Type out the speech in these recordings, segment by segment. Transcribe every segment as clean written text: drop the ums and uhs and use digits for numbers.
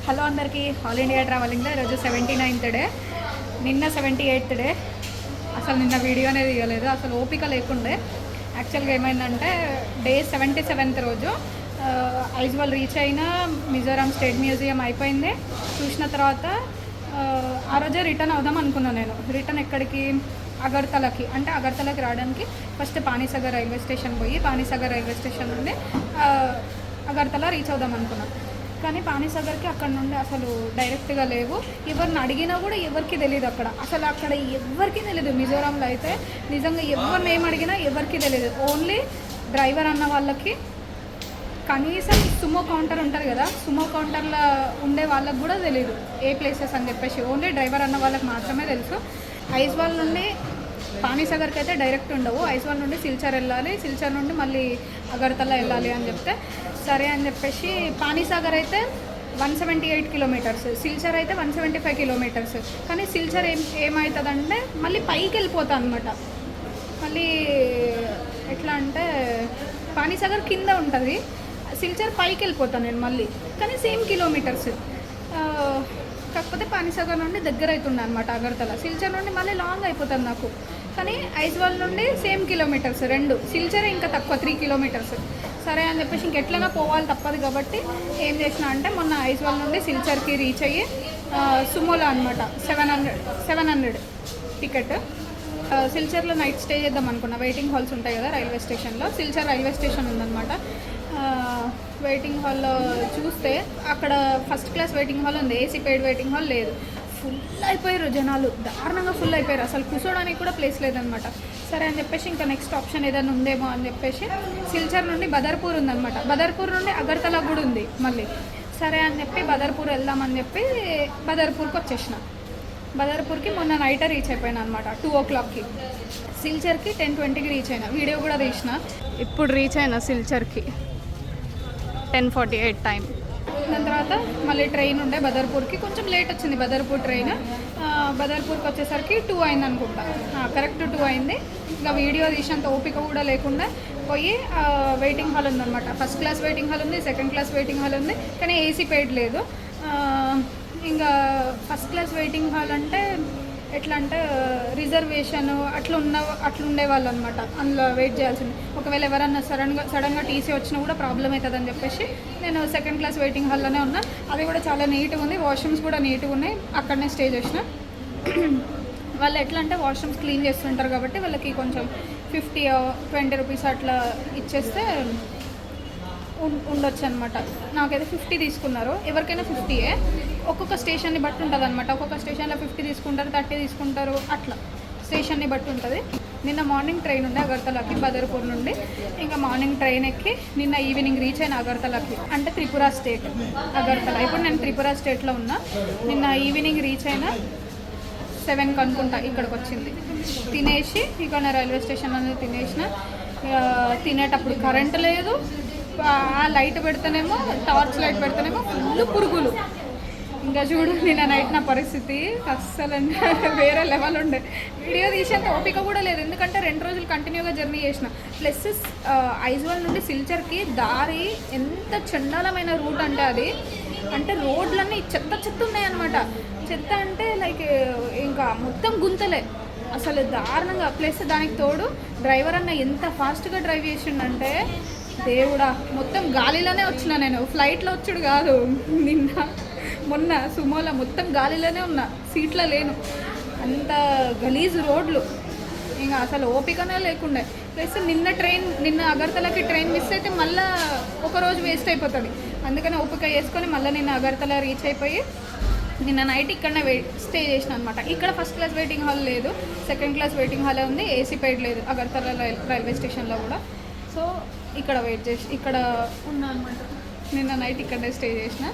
Hello అందరికీ, all India ట్రావెలింగ్లో ఈరోజు 79th day. నిన్న 78th డే. అసలు నిన్న వీడియో అనేది ఇవ్వలేదు, అసలు ఓపిక లేకుండే. యాక్చువల్గా ఏమైందంటే డే 77th రోజు ఐజ్వాల్ రీచ్ అయినా మిజోరాం స్టేట్ మ్యూజియం అయిపోయింది. చూసిన తర్వాత ఆ రోజే రిటర్న్ అవుదాం అనుకున్నాను. నేను రిటర్న్ ఎక్కడికి, అగర్తలకి. అంటే అగర్తలకి రావడానికి ఫస్ట్ పానీసాగర్ రైల్వే స్టేషన్ పోయి పానీసాగర్ రైల్వే స్టేషన్ నుండి అగర్తల రీచ్ అవుదాం అనుకున్నాను. కానీ పానీసాగర్కి అక్కడ నుండి అసలు డైరెక్ట్గా లేవు. ఎవరిని అడిగినా కూడా ఎవరికి తెలియదు. అసలు అక్కడ ఎవరికి తెలియదు. మిజోరాంలో అయితే నిజంగా ఎవరిని ఏం అడిగినా ఎవరికి తెలియదు. ఓన్లీ డ్రైవర్ అన్న వాళ్ళకి, కనీసం సుమో కౌంటర్ ఉంటుంది కదా, సుమో కౌంటర్లో ఉండే వాళ్ళకి కూడా తెలియదు ఏ ప్లేసెస్ అని చెప్పేసి. ఓన్లీ డ్రైవర్ అన్న వాళ్ళకి మాత్రమే తెలుసు. ఐజ్వాల్ నుండి పానీసాగర్కి అయితే డైరెక్ట్ ఉండవు. ఐజ్వాల్ నుండి సిల్చర్ వెళ్ళాలి, సిల్చర్ నుండి మళ్ళీ అగర్తల వెళ్ళాలి అని చెప్తే సరే అని చెప్పేసి, పానీసాగర్ అయితే 178 కిలోమీటర్స్, సిల్చర్ అయితే 175 కిలోమీటర్స్. కానీ సిల్చర్ ఏమవుతుందంటే మళ్ళీ పైకి వెళ్ళిపోతా అనమాట. మళ్ళీ ఎట్లా అంటే పానీసాగర్ కింద ఉంటుంది, సిల్చర్ పైకి వెళ్ళిపోతాను నేను మళ్ళీ. కానీ సేమ్ కిలోమీటర్స్, కాకపోతే పానీసాగర్ నుండి దగ్గర అవుతుండే అనమాట అగర్తల. సిల్చర్ నుండి మళ్ళీ లాంగ్ అయిపోతుంది నాకు. కానీ ఐజ్వాల్ నుండి సేమ్ కిలోమీటర్స్ రెండు, సిల్చర్ ఇంకా తక్కువ 3 కిలోమీటర్స్. సరే అని చెప్పేసి ఇంకెట్లైనా పోవాలి తప్పదు కాబట్టి ఏం చేసిన అంటే మొన్న ఐజ్వాల్ నుండి సిల్చర్కి రీచ్ అయ్యి సుమోలో అనమాట 700 టికెట్. సిల్చర్లో నైట్ స్టే చేద్దాం అనుకున్నా. వెయిటింగ్ హాల్స్ ఉంటాయి కదా రైల్వే స్టేషన్లో. సిల్చర్ రైల్వే స్టేషన్ ఉందన్నమాట. వెయిటింగ్ హాల్లో చూస్తే అక్కడ ఫస్ట్ క్లాస్ వెయిటింగ్ హాల్ ఉంది, ఏసీ పెయిడ్ వెయిటింగ్ హాల్ లేదు. ఫుల్ అయిపోయారు జనాలు, దారుణంగా ఫుల్ అయిపోయారు. అసలు కూర్చోడానికి కూడా ప్లేస్ లేదనమాట. సరే అని చెప్పేసి ఇంకా నెక్స్ట్ ఆప్షన్ ఏదైనా ఉందేమో అని చెప్పేసి సిల్చర్ నుండి బదర్పూర్ ఉందన్నమాట. బదర్పూర్ నుండి అగర్తల కూడా ఉంది మళ్ళీ. సరే అని చెప్పి బదర్పూర్ వెళ్దామని చెప్పి బదర్పూర్కి వచ్చేసిన. బదర్పూర్కి మొన్న నైట్ రీచ్ అయిపోయాను అనమాట 2 o'clockకి. సిల్చర్కి 10:20కి రీచ్ అయినా, వీడియో కూడా తీసిన. ఇప్పుడు రీచ్ అయినా సిల్చర్కి 10:48 టైం. దాని తర్వాత మళ్ళీ ట్రైన్ ఉండే బదర్పూర్కి, కొంచెం లేట్ వచ్చింది బదర్పూర్ ట్రైన్. బదర్పూర్కి వచ్చేసరికి 2 అయింది అనుకుంటా, కరెక్ట్ 2 అయింది. ఇంకా వీడియో తీసినంత ఓపిక కూడా లేకుండా పోయి వెయిటింగ్ హాల్ ఉందన్నమాట. ఫస్ట్ క్లాస్ వెయిటింగ్ హాల్ ఉంది, సెకండ్ క్లాస్ వెయిటింగ్ హాల్ ఉంది, కానీ ఏసీ పెయిడ్ లేదు. ఇంకా ఫస్ట్ క్లాస్ వెయిటింగ్ హాల్ అంటే ఎట్లా అంటే రిజర్వేషన్ అట్లుండే వాళ్ళు అనమాట. అందులో వెయిట్ చేయాల్సింది. ఒకవేళ ఎవరన్నా సడన్గా టీసీ వచ్చినా కూడా ప్రాబ్లం అవుతుందని చెప్పేసి నేను సెకండ్ క్లాస్ వెయిటింగ్ హాల్లోనే ఉన్నా. అది కూడా చాలా నీట్గా ఉంది, వాష్రూమ్స్ కూడా నీట్గా ఉన్నాయి. అక్కడనే స్టే చేసిన. వాళ్ళు ఎట్లా అంటే వాష్రూమ్స్ క్లీన్ చేస్తుంటారు కాబట్టి వాళ్ళకి కొంచెం 50-20 రూపీస్ అట్లా ఇచ్చేస్తే ఉండొచ్చు అనమాట. నాకైతే 50 తీసుకున్నారు. ఎవరికైనా 50యే. ఒక్కొక్క స్టేషన్ని బట్టి ఉంటుంది అనమాట. ఒక్కొక్క స్టేషన్లో 50 తీసుకుంటారు, 30 తీసుకుంటారు, అట్లా స్టేషన్ని బట్టి ఉంటుంది. నిన్న మార్నింగ్ ట్రైన్ ఉండే అగర్తలకి బదర్పూర్ నుండి. ఇంకా మార్నింగ్ ట్రైన్ ఎక్కి నిన్న ఈవినింగ్ రీచ్ అయిన అగర్తలకి, అంటే త్రిపుర స్టేట్ అగర్తల. ఇప్పుడు నేను త్రిపుర స్టేట్లో ఉన్నా. నిన్న ఈవినింగ్ రీచ్ అయినా 7కి అనుకుంటా ఇక్కడికి వచ్చింది. తినేసి ఇక్కడ రైల్వే స్టేషన్ అనేది తినేసిన. తినేటప్పుడు కరెంటు లేదు. ఆ లైట్ పెడితేనేమో, టార్చ్ లైట్ పెడితేనేమో ఫుల్ పురుగులు. ఇంకా చూడు నిన్న నైట్ నా పరిస్థితి అస్సలు వేరే లెవెల్ ఉండే. వీడియో తీసేంత ఓపిక కూడా లేదు, ఎందుకంటే 2 రోజులు కంటిన్యూగా జర్నీ చేసిన. ప్లస్ ఐజ్వాల్ నుండి సిల్చర్కి దారి ఎంత చండాలమైన రూట్ అంటే అది. అంటే రోడ్లన్నీ చెత్త ఉన్నాయన్నమాట. చెత్త అంటే లైక్ ఇంకా మొత్తం గుంతలే, అసలు దారుణంగా. ప్లస్ దానికి తోడు డ్రైవర్ అన్న ఎంత ఫాస్ట్గా డ్రైవ్ చేసిండంటే దేవుడా, మొత్తం గాలిలోనే వచ్చిన నేను. ఫ్లైట్లో వచ్చుడు కాదు. మొన్న సుమోలో మొత్తం గాలిలోనే ఉన్నా, సీట్లో లేను. అంత గలీజు రోడ్లు, ఇంకా అసలు ఓపికనే లేకుండే. ప్లస్ నిన్న అగర్తలకి ట్రైన్ మిస్ అయితే మళ్ళీ ఒకరోజు వేస్ట్ అయిపోతుంది. అందుకని ఓపిక వేసుకొని మళ్ళీ నిన్న అగర్తల రీచ్ అయిపోయి నిన్న నైట్ ఇక్కడనే స్టే చేసిన అనమాట. ఇక్కడ ఫస్ట్ క్లాస్ వెయిటింగ్ హాల్ లేదు, సెకండ్ క్లాస్ వెయిటింగ్ హాలే ఉంది, ఏసీ పెయిడ్ లేదు అగర్తల రైల్వే స్టేషన్లో కూడా. సో ఇక్కడ ఇక్కడ ఉన్నా అనమాట. నిన్న నైట్ ఇక్కడే స్టే చేసిన.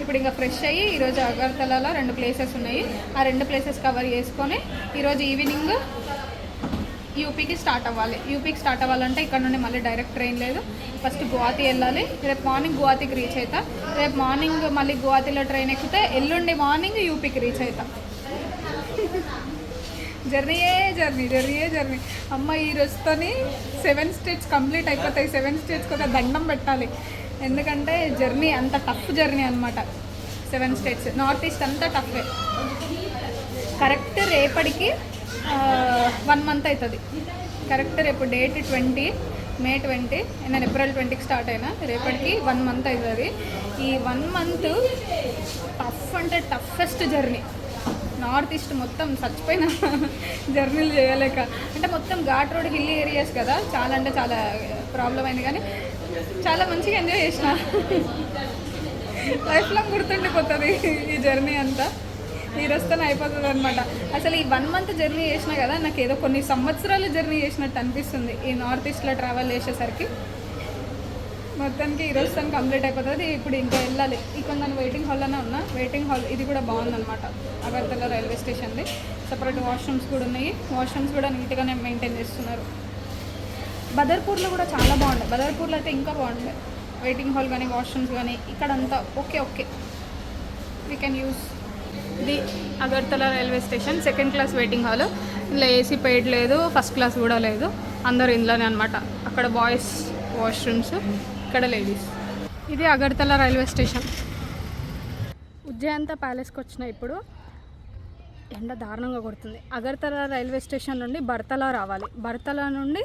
ఇప్పుడు ఇంకా ఫ్రెష్ అయ్యి ఈరోజు అగర్తలలో 2 ప్లేసెస్ ఉన్నాయి. ఆ 2 ప్లేసెస్ కవర్ చేసుకొని ఈరోజు ఈవినింగ్ యూపీకి స్టార్ట్ అవ్వాలి. యూపీకి స్టార్ట్ అవ్వాలంటే ఇక్కడ నుండి మళ్ళీ డైరెక్ట్ ట్రైన్ లేదు. ఫస్ట్ గువాహతి వెళ్ళాలి. రేపు మార్నింగ్ గువాహతికి రీచ్ అవుతా. రేపు మార్నింగ్ మళ్ళీ గువాహతిలో ట్రైన్ ఎక్కితే ఎల్లుండి మార్నింగ్ యూపీకి రీచ్ అవుతా. జర్నీ. అమ్మ ఈ రోజుతోని 7 స్టేట్స్ కంప్లీట్ అయిపోతాయి. 7 స్టేట్స్కి ఒక దండం పెట్టాలి. ఎందుకంటే జర్నీ అంత టఫ్ జర్నీ అనమాట. 7 స్టేట్స్. నార్త్ ఈస్ట్ అంతా టఫే. కరెక్ట్ రేపటికి 1 మంత్ అవుతుంది. కరెక్ట్ రేపు డేట్ 20 మే 20, నేను ఏప్రిల్ 20కి స్టార్ట్ అయినా. రేపటికి 1 మంత్ అవుతుంది. ఈ 1 మంత్ టఫ్ అంటే టఫెస్ట్ జర్నీ. నార్త్ ఈస్ట్ మొత్తం చచ్చిపోయిన జర్నీలు చేయలేక, అంటే మొత్తం ఘాట్ రోడ్ హిల్ ఏరియాస్ కదా, చాలా అంటే చాలా ప్రాబ్లం అయింది. కానీ చాలా మంచిగా ఎంజాయ్ చేసిన. లైఫ్ లాంగ్ గుర్తుండిపోతుంది ఈ జర్నీ అంతా. ఈ రోజుతో అయిపోతుంది అనమాట. అసలు ఈ 1 మంత్ జర్నీ చేసినా కదా, నాకు ఏదో కొన్ని సంవత్సరాలు జర్నీ చేసినట్టు అనిపిస్తుంది ఈ నార్త్ ఈస్ట్లో ట్రావెల్ చేసేసరికి. మొత్తానికి ఈ రోజుతో కంప్లీట్ అయిపోతుంది. ఇప్పుడు ఇంకా వెళ్ళాలి. ఇక్కడ నేను వెయిటింగ్ హాల్లోనే ఉన్నా. వెయిటింగ్ హాల్ ఇది కూడా బాగుందన్నమాట. అగర్తల రైల్వే స్టేషన్ది. సపరేట్ వాష్రూమ్స్ కూడా ఉన్నాయి. వాష్రూమ్స్ కూడా నీట్గానే మెయింటైన్ చేస్తున్నారు. బదర్పూర్లో కూడా చాలా బాగుండే. బదర్పూర్లో అయితే ఇంకా బాగుండే. వెయిటింగ్ హాల్ కానీ వాష్రూమ్స్ కానీ ఇక్కడంతా ఓకే వీ కెన్ యూస్. ఇది Agartala railway station second class waiting hall. ఇందులో ఏసీ పెయిడ్ లేదు, ఫస్ట్ క్లాస్ కూడా లేదు. అందరు ఇందులోనే అనమాట. అక్కడ బాయ్స్ వాష్రూమ్స్, ఇక్కడ లేడీస్. ఇది అగర్తల రైల్వే స్టేషన్. ఉజ్జయంత ప్యాలెస్కి వచ్చిన ఇప్పుడు ఎండ దారుణంగా కొడుతుంది. అగర్తల రైల్వే స్టేషన్ నుండి బర్తలా రావాలి. బర్తలా నుండి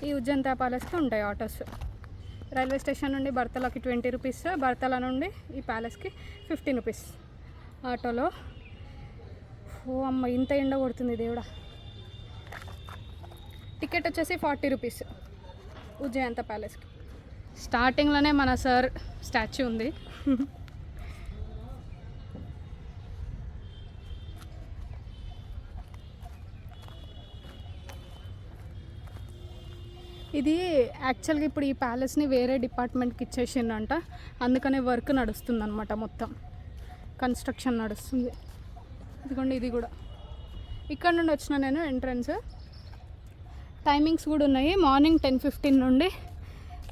ఈ ఉజ్జయంత ప్యాలెస్కి ఉంటాయి ఆటోస్. రైల్వే స్టేషన్ నుండి బర్తలాకి 20 రూపీస్, బర్తలా నుండి ఈ ప్యాలెస్కి 15 రూపీస్ ఆటోలో. ఓ అమ్మ, ఇంత ఎండ కొడుతుంది దేవుడా. టికెట్ వచ్చేసి 40 రూపీస్ ఉజ్జయంత ప్యాలెస్కి. స్టార్టింగ్లోనే మన సార్ స్టాచ్యూ ఉంది. ఇది యాక్చువల్గా ఇప్పుడు ఈ ప్యాలెస్ని వేరే డిపార్ట్మెంట్కి ఇచ్చేసిండంట. అందుకనే వర్క్ నడుస్తుంది అనమాట. మొత్తం కన్స్ట్రక్షన్ నడుస్తుంది. ఇదిగోండి ఇది కూడా. ఇక్కడ నుండి వచ్చిన నేను ఎంట్రన్స్. టైమింగ్స్ కూడా ఉన్నాయి. మార్నింగ్ 10:15 నుండి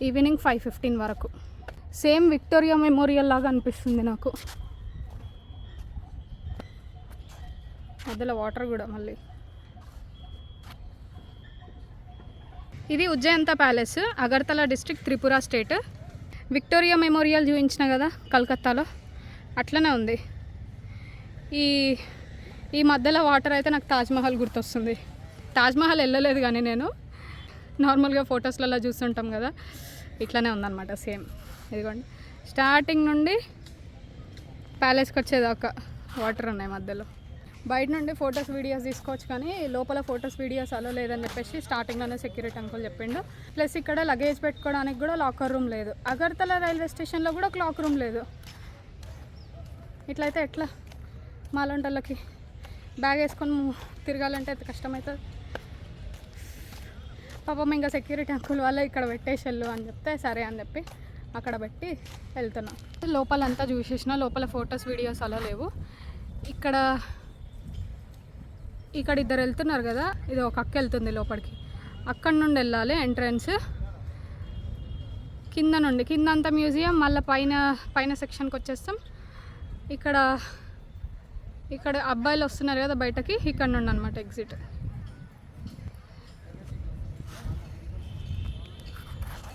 ఈవినింగ్ 5:15 వరకు. సేమ్ విక్టోరియా మెమోరియల్ లాగా అనిపిస్తుంది నాకు. మధ్యలో వాటర్ కూడా మళ్ళీ. ఇది Ujjayanta palace, Agartala district, Tripura state. Victoria Memorial చూపించిన కదా కలకత్తాలో, అట్లనే ఉంది. ఈ మధ్యలో వాటర్ అయితే నాకు తాజ్మహల్ గుర్తొస్తుంది. తాజ్మహల్ వెళ్ళలేదు కానీ నేను నార్మల్గా ఫొటోస్లలో చూస్తుంటాం కదా, ఇట్లానే ఉందన్నమాట సేమ్. ఇదిగోండి స్టార్టింగ్ నుండి ప్యాలెస్కి వచ్చేదాకా వాటర్ ఉన్నాయి మధ్యలో. బయట నుండి ఫొటోస్ వీడియోస్ తీసుకోవచ్చు కానీ లోపల ఫొటోస్ వీడియోస్ అలో లేదని చెప్పేసి స్టార్టింగ్లోనే సెక్యూరిటీ అంకుల్ చెప్పిండు. ప్లస్ ఇక్కడ లగేజ్ పెట్టుకోవడానికి కూడా లాకర్ రూమ్ లేదు. అగర్తల రైల్వే స్టేషన్లో కూడా క్లాక్ రూమ్ లేదు. ఇట్లయితే ఎట్లా మాలాంటి వాళ్ళకి బ్యాగ్ వేసుకొని తిరగాలంటే కష్టమవుతుంది. పాపం ఇంకా సెక్యూరిటీ అంకుల్ వాళ్ళే ఇక్కడ పెట్టేసేళ్ళు అని చెప్తే సరే అని చెప్పి అక్కడ పెట్టి వెళ్తున్నాం. లోపలంతా చూసేసిన. లోపల ఫొటోస్ వీడియోస్ అలా లేవు. ఇక్కడ ఇద్దరు వెళ్తున్నారు కదా, ఇది ఒక అక్క వెళ్తుంది లోపలికి. అక్కడ నుండి వెళ్ళాలి ఎంట్రన్స్. కింద అంతా మ్యూజియం. మళ్ళీ పైన సెక్షన్కి వచ్చేస్తాం. ఇక్కడ అబ్బాయిలు వస్తున్నారు కదా బయటకి, ఇక్కడ నుండి అనమాట ఎగ్జిట్.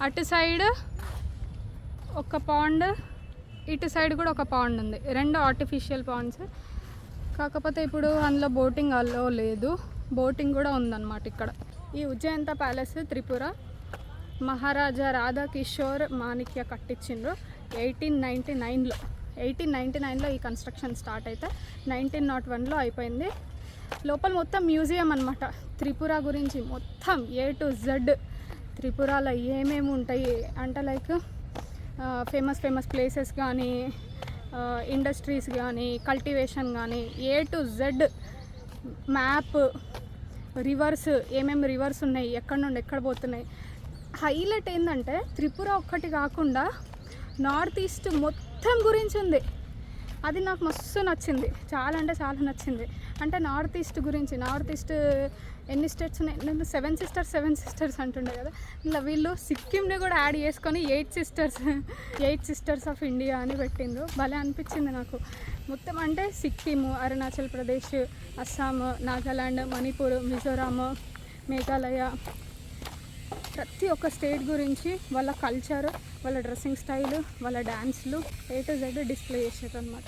అటు సైడ్ ఒక పాండ్, ఇటు సైడ్ కూడా ఒక పాండ్ ఉంది. 2 ఆర్టిఫిషియల్ పాండ్స్. కాకపోతే ఇప్పుడు అందులో బోటింగ్ అలో లేదు. బోటింగ్ కూడా ఉందన్నమాట ఇక్కడ. ఈ ఉజ్జయంత ప్యాలెస్ త్రిపుర మహారాజా రాధా కిషోర్ మాణిక్య కట్టించిండ్రు 1899లో. 1899లో ఈ కన్స్ట్రక్షన్ స్టార్ట్ అయితే 1901లో అయిపోయింది. లోపల మొత్తం మ్యూజియం అనమాట. త్రిపుర గురించి మొత్తం A to Z. త్రిపురలో ఏమేమి ఉంటాయి అంటే లైక్ ఫేమస్ ప్లేసెస్ కానీ, ఇండస్ట్రీస్ కానీ, కల్టివేషన్ కానీ, A to Z map. Reverse, ఏమేమి రివర్స్ ఉన్నాయి, ఎక్కడి నుండి ఎక్కడ పోతున్నాయి. హైలైట్ ఏంటంటే త్రిపుర ఒక్కటి కాకుండా నార్త్ ఈస్ట్ మొత్తం గురించి ఉంది. అది నాకు మస్తు నచ్చింది. చాలా అంటే చాలా నచ్చింది. అంటే నార్త్ ఈస్ట్ గురించి. నార్త్ ఈస్ట్ ఎన్ని స్టేట్స్ ఉన్నాయి? నేను 7 సిస్టర్స్ అంటుండే కదా, ఇలా వీళ్ళు సిక్కింని కూడా యాడ్ చేసుకొని 8 సిస్టర్స్ ఆఫ్ ఇండియా అని పెట్టిండ్రు. భలే అనిపించింది నాకు. మొత్తం అంటే సిక్కిము, అరుణాచల్ ప్రదేశ్, అస్సాం, నాగాలాండ్, మణిపూర్, మిజోరాం, మేఘాలయ, ప్రతి ఒక్క స్టేట్ గురించి వాళ్ళ కల్చర్, వాళ్ళ డ్రెస్సింగ్ స్టైల్, వాళ్ళ డ్యాన్స్లు A to Z డిస్ప్లే చేసారు అనమాట.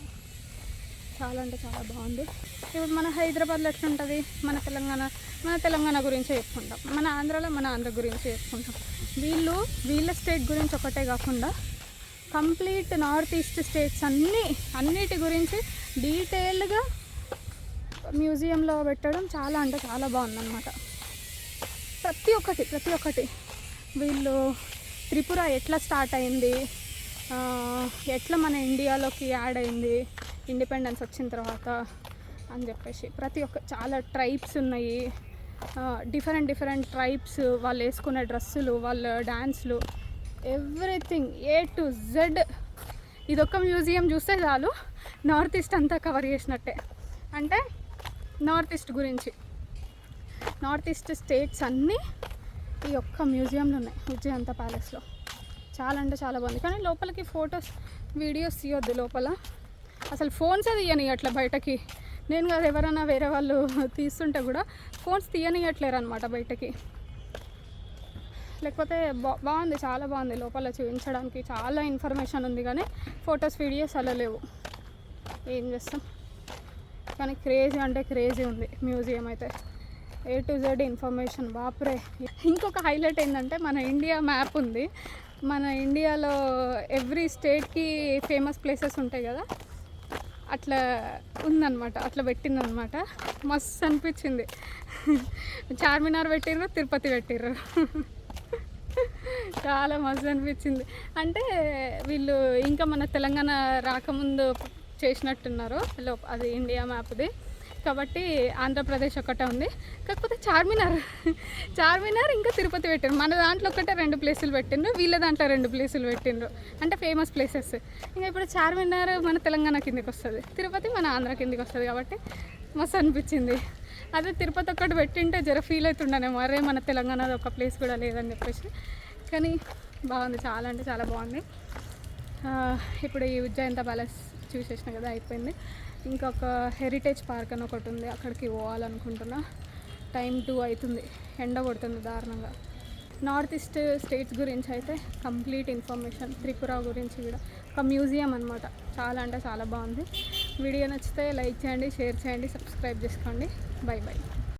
చాలా అంటే చాలా బాగుంది. ఇప్పుడు మన హైదరాబాద్లో ఎట్లుంటుంది, మన తెలంగాణ గురించే చెప్పుకుంటాం, మన ఆంధ్రాలో మన ఆంధ్ర గురించి చెప్పుకుంటాం. వీళ్ళ స్టేట్ గురించి ఒకటే కాకుండా కంప్లీట్ నార్త్ ఈస్ట్ స్టేట్స్ అన్నిటి గురించి డీటెయిల్గా మ్యూజియంలో పెట్టడం చాలా అంటే చాలా బాగుందన్నమాట. ప్రతి ఒక్కటి వీళ్ళు త్రిపుర ఎట్లా స్టార్ట్ అయింది, ఎట్లా మన ఇండియాలోకి యాడ్ అయింది ఇండిపెండెన్స్ వచ్చిన తర్వాత అని చెప్పేసి ప్రతి ఒక్క చాలా ట్రైబ్స్ ఉన్నాయి, డిఫరెంట్ ట్రైబ్స్, వాళ్ళు వేసుకునే డ్రెస్సులు, వాళ్ళ డ్యాన్స్లు, ఎవ్రీథింగ్ A to Z. ఇదొక్క మ్యూజియం చూస్తే చాలు నార్త్ ఈస్ట్ అంతా కవర్ చేసినట్టే. అంటే నార్త్ ఈస్ట్ స్టేట్స్ అన్నీ ఈ ఒక్క మ్యూజియంలో ఉన్నాయి, ఉజ్జయంత ప్యాలెస్లో. చాలా అంటే చాలా బాగుంది. కానీ లోపలికి ఫొటోస్ వీడియోస్ తీయొద్దు, లోపల అసలు ఫోన్స్ తీయనియట్లే బయటకి. నేను కాదు, ఎవరైనా వేరే వాళ్ళు తీస్తుంటే కూడా ఫోన్స్ తీయనియట్లేరు అనమాట బయటకి. లేకపోతే బాగుంది, చాలా బాగుంది. లోపల చూపించడానికి చాలా ఇన్ఫర్మేషన్ ఉంది, కానీ ఫొటోస్ వీడియోస్ అలా లేవు. ఏం చేస్తాం, కానీ క్రేజీ అంటే క్రేజీ ఉంది మ్యూజియం అయితే. A to Z ఇన్ఫర్మేషన్, బాప్రే. ఇంకొక హైలైట్ ఏంటంటే మన ఇండియా మ్యాప్ ఉంది. మన ఇండియాలో ఎవ్రీ స్టేట్కి ఫేమస్ ప్లేసెస్ ఉంటాయి కదా, అట్లా ఉందన్నమాట, అట్లా పెట్టిందనమాట. మస్తు అనిపించింది. చార్మినార్ పెట్టిర్రు, తిరుపతి పెట్టిర్రు. చాలా మస్తు అనిపించింది. అంటే వీళ్ళు ఇంకా మన తెలంగాణ రాకముందు చేసినట్టున్నారు అది ఇండియా మ్యాప్ది. కాబట్టి ఆంధ్రప్రదేశ్ ఒకటే ఉంది, కాకపోతే చార్మినార్ ఇంకా తిరుపతి పెట్టిండ్రు. మన దాంట్లో ఒకటే 2 ప్లేసులు పెట్టిండ్రు, వీళ్ళ దాంట్లో 2 ప్లేసులు పెట్టిండ్రు, అంటే ఫేమస్ ప్లేసెస్. ఇంకా ఇప్పుడు చార్మినార్ మన తెలంగాణ కిందకి వస్తుంది, తిరుపతి మన ఆంధ్ర కిందకి వస్తుంది. కాబట్టి మస్తు అనిపించింది. అదే తిరుపతి ఒక్కటి పెట్టింటే జర ఫీల్ అవుతుండనే, మరే మన తెలంగాణలో ఒక ప్లేస్ కూడా లేదని చెప్పేసి. కానీ బాగుంది, చాలా అంటే చాలా బాగుంది. ఇప్పుడు ఈ ఉజ్జయంత ప్యాలెస్ చూసేసిన కదా, అయిపోయింది. ఇంకొక హెరిటేజ్ పార్క్ అని ఒకటి ఉంది, అక్కడికి పోవాలనుకుంటున్నా. టైం 2 అవుతుంది, ఎండ కొడుతుంది దారుణంగా. నార్త్ ఈస్ట్ స్టేట్స్ గురించి అయితే కంప్లీట్ ఇన్ఫర్మేషన్, త్రిపుర గురించి కూడా ఒక మ్యూజియం అనమాట. చాలా అంటే చాలా బాగుంది. వీడియో నచ్చితే లైక్ చేయండి, షేర్ చేయండి, సబ్స్క్రైబ్ చేసుకోండి. బై.